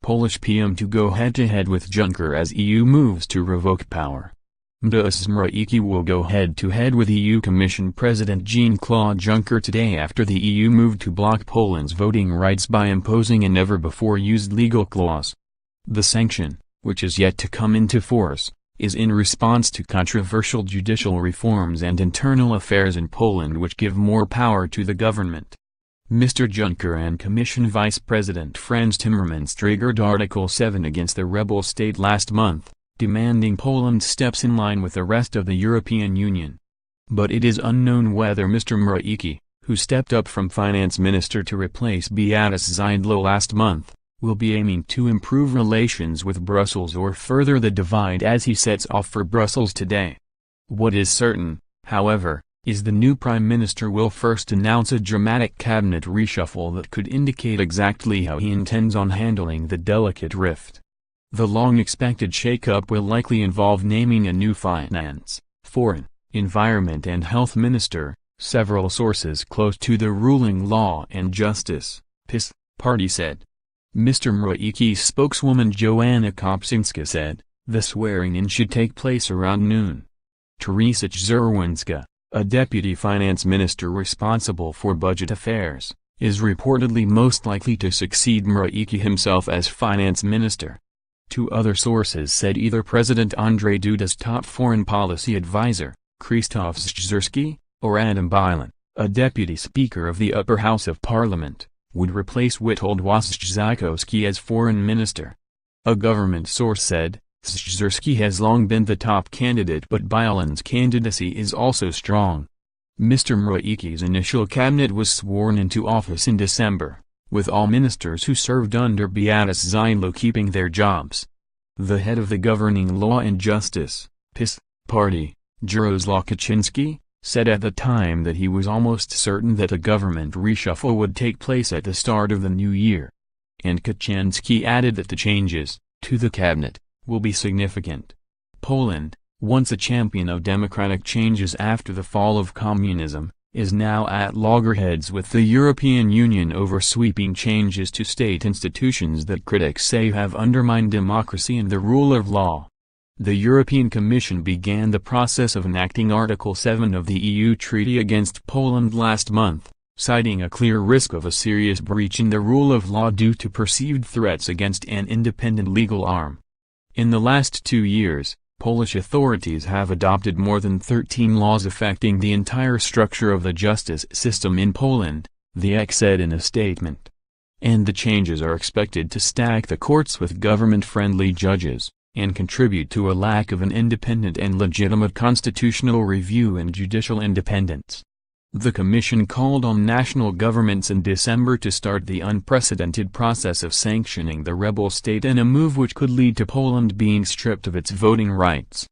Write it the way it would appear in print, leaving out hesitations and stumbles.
Polish PM to go head-to-head with Juncker as EU moves to revoke power. Mateusz Morawiecki will go head-to-head with EU Commission President Jean Claude-Junker today after the EU moved to block Poland's voting rights by imposing a never-before-used legal clause. The sanction, which is yet to come into force, is in response to controversial judicial reforms and internal affairs in Poland which give more power to the government. Mr Juncker and Commission Vice President Frans Timmermans triggered Article 7 against the rebel state last month, demanding Poland's steps in line with the rest of the European Union. But it is unknown whether Mr Morawiecki, who stepped up from finance minister to replace Beata Szydlo last month, will be aiming to improve relations with Brussels or further the divide as he sets off for Brussels today. What is certain, however, is the new Prime Minister will first announce a dramatic cabinet reshuffle that could indicate exactly how he intends on handling the delicate rift. The long-expected shake-up will likely involve naming a new finance, foreign, environment and health minister, several sources close to the ruling Law and Justice (PiS) party said. Mr Morawiecki's spokeswoman Joanna Kopczynska said, the swearing-in should take place around noon. Teresa Czerwinska, a deputy finance minister responsible for budget affairs, is reportedly most likely to succeed Morawiecki himself as finance minister. Two other sources said either President Andrzej Duda's top foreign policy advisor, Krzysztof Szczerski, or Adam Bilan, a deputy speaker of the upper house of parliament, would replace Witold Waszczykowski as foreign minister. A government source said, Szczerski has long been the top candidate but Bilan's candidacy is also strong. Mr Morawiecki's initial cabinet was sworn into office in December, with all ministers who served under Beata Szydlo keeping their jobs. The head of the governing Law and Justice (PiS) party, Jarosław Kaczyński, said at the time that he was almost certain that a government reshuffle would take place at the start of the new year. And Kaczyński added that the changes, to the cabinet, will be significant. Poland, once a champion of democratic changes after the fall of communism, is now at loggerheads with the European Union over sweeping changes to state institutions that critics say have undermined democracy and the rule of law. The European Commission began the process of enacting Article 7 of the EU Treaty against Poland last month, citing a clear risk of a serious breach in the rule of law due to perceived threats against an independent legal arm. In the last 2 years, Polish authorities have adopted more than 13 laws affecting the entire structure of the justice system in Poland, the EK said in a statement. And the changes are expected to stack the courts with government-friendly judges, and contribute to a lack of an independent and legitimate constitutional review and judicial independence. The Commission called on national governments in December to start the unprecedented process of sanctioning the rebel state in a move which could lead to Poland being stripped of its voting rights.